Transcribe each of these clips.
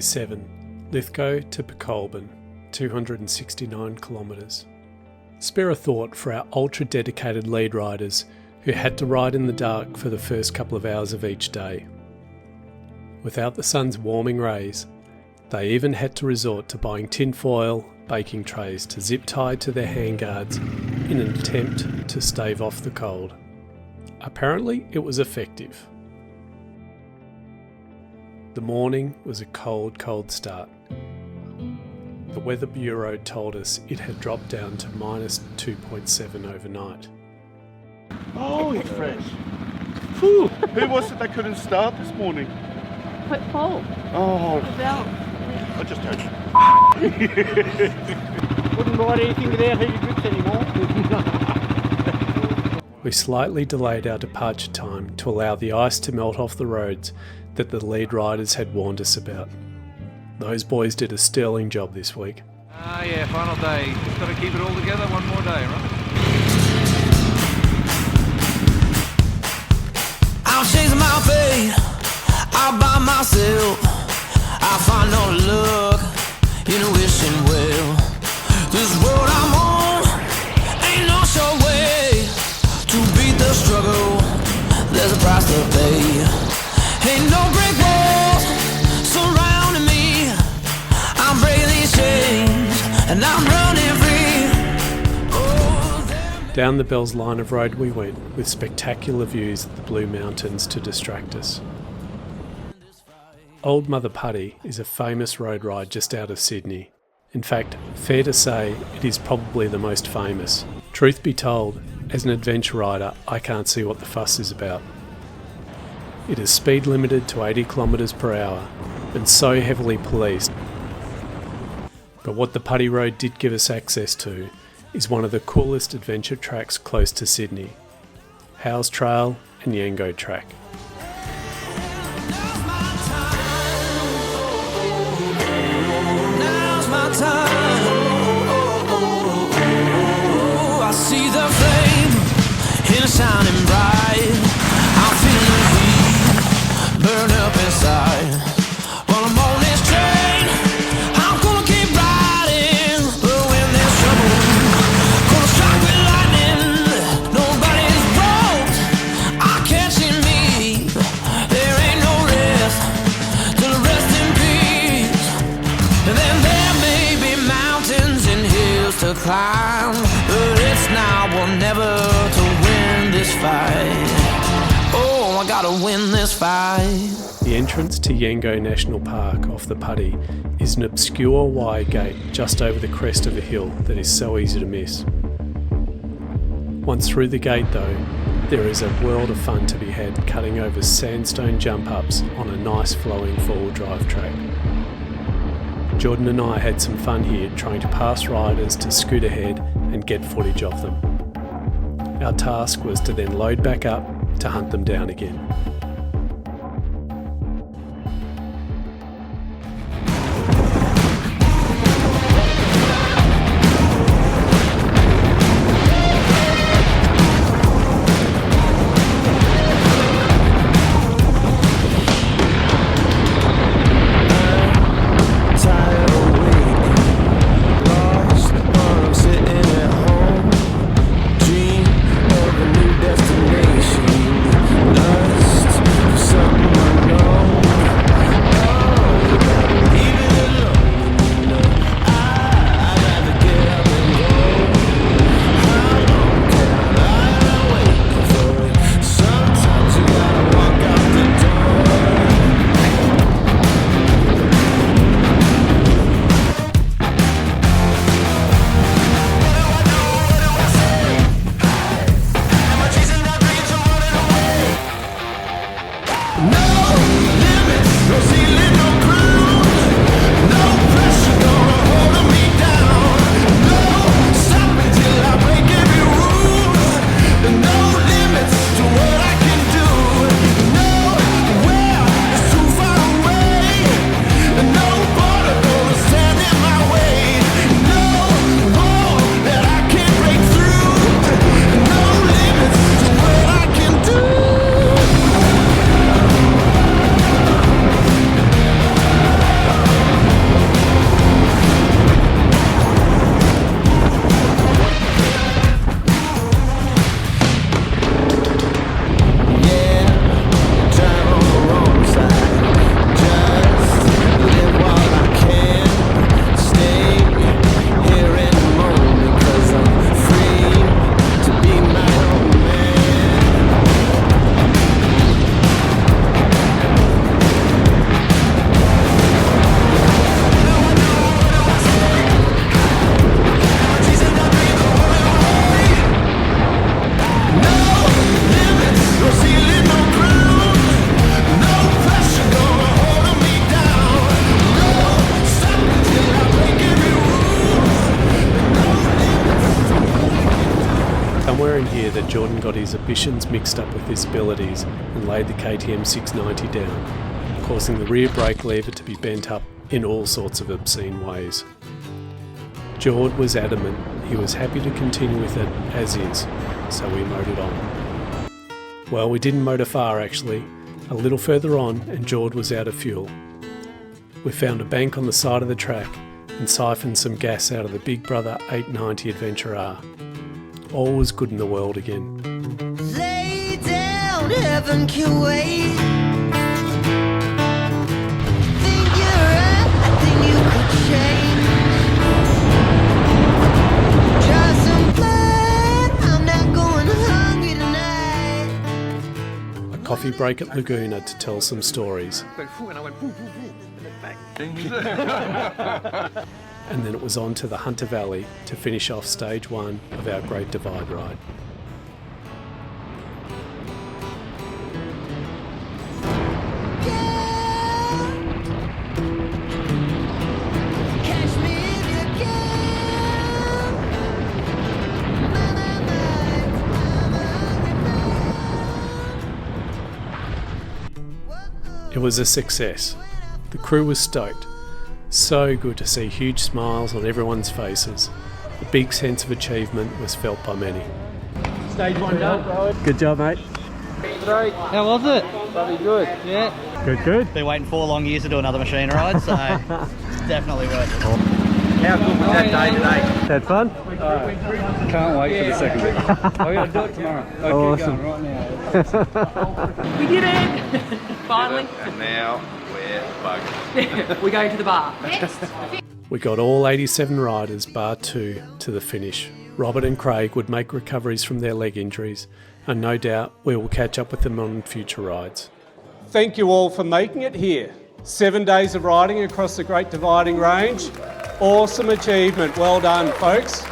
Ep.07, Lithgow to Pokolbin, 269 kilometres. Spare a thought for our ultra-dedicated lead riders who had to ride in the dark for the first couple of hours of each day. Without the sun's warming rays, they even had to resort to buying tinfoil baking trays to zip tie to their handguards in an attempt to stave off the cold. Apparently it was effective. The morning was a cold start. The Weather Bureau told us it had dropped down to -2.7 overnight. Oh, it's fresh. Whew. Who was it that couldn't start this morning? Paul. Oh, Revell. I just heard you. Wouldn't ride anything without heated grips anymore. We slightly delayed our departure time to allow the ice to melt off the roads that the lead riders had warned us about. Those boys did a sterling job this week. Yeah, final day. Just got to keep it all together one more day, right? I'm chasing my fate, all by myself. I find no luck in a wishing well. This road I'm on ain't no sure way to beat the struggle. There's a price to pay. Ain't no brick walls surrounding me. I'm breaking these chains and I'm running free. Down the Bells line of road we went, with spectacular views of the Blue Mountains to distract us. Old Mother Putty is a famous road ride just out of Sydney. In fact, fair to say, it is probably the most famous. Truth be told, as an adventure rider, I can't see what the fuss is about. It is speed limited to 80 kilometres per hour and so heavily policed. But what the Putty Road did give us access to is one of the coolest adventure tracks close to Sydney, Howes Trail and Yengo track. Now's my time. I see the flame in shining bright. I'm feeling the heat burn up inside. While I'm on this train, I'm gonna keep riding. But when there's trouble, gonna strike with lightning. Nobody's road are catching me. There ain't no rest till rest in peace. And then there may be mountains and hills to climb, but it's now or never to win this fight. Oh, I gotta win this fight. The entrance to Yango National Park off the Putty is an obscure wire gate just over the crest of a hill that is so easy to miss. Once through the gate though, there is a world of fun to be had cutting over sandstone jump-ups on a nice flowing four-wheel drive track. Jordan and I had some fun here trying to pass riders to scoot ahead and get footage of them. Our task was to then load back up to hunt them down again. Dream of a new destination. Lust somewhere in here that Jordan got his ambitions mixed up with his abilities and laid the KTM 690 down, causing the rear brake lever to be bent up in all sorts of obscene ways. Jord was adamant he was happy to continue with it as is, so we motored on. Well, we didn't motor far actually. A little further on and Jord was out of fuel. We found a bank on the side of the track and siphoned some gas out of the Big Brother 890 Adventure R. All was good in the world again. Lay down, heaven can wait. Think you're right, I think you could change. Try some blood, I'm not going hungry tonight. A coffee break at Laguna to tell some stories. And I went, "Poof, poof, poof," and then back. And then it was on to the Hunter Valley to finish off stage 1 of our Great Divide ride. Catch me if you can. It was a success. The crew was stoked. So good to see huge smiles on everyone's faces. A big sense of achievement was felt by many. Stage 1 done. Good job, mate. How was it? Bloody good. Yeah. Good. Been waiting 4 long years to do another machine ride, so it's definitely worth it. How good was that day today? Had fun? Can't wait for the second bit. I'm going to do it tomorrow. Awesome. Keep going right now. We did it! Finally. And now we're bugged. We're going to the bar. We got all 87 riders, bar 2, to the finish. Robert and Craig would make recoveries from their leg injuries, and no doubt we will catch up with them on future rides. Thank you all for making it here. 7 days of riding across the Great Dividing Range. Awesome achievement. Well done, folks.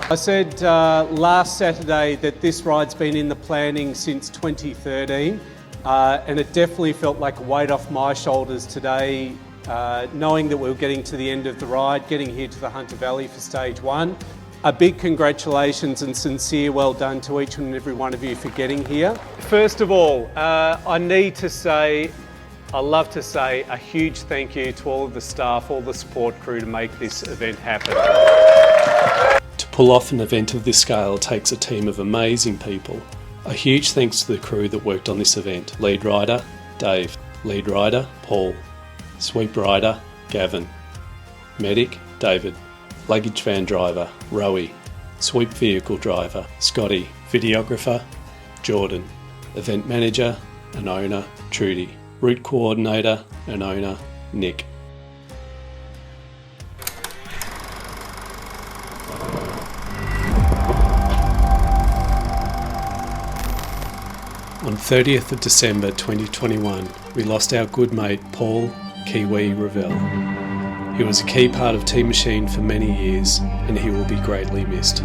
I said last Saturday that this ride's been in the planning since 2013, and it definitely felt like a weight off my shoulders today, knowing that we were getting to the end of the ride, getting here to the Hunter Valley for stage 1. A big congratulations and sincere well done to each and every one of you for getting here. First of all, I love to say a huge thank you to all of the staff, all the support crew to make this event happen. To pull off an event of this scale takes a team of amazing people. A huge thanks to the crew that worked on this event. Lead rider, Dave. Lead rider, Paul. Sweep rider, Gavin. Medic, David. Luggage van driver, Rowie. Sweep vehicle driver, Scotty. Videographer, Jordan. Event manager and owner, Trudy. Route coordinator and owner, Nick. On 30th of December 2021, we lost our good mate Paul Kiwi Revell. He was a key part of Team Machine for many years, and he will be greatly missed.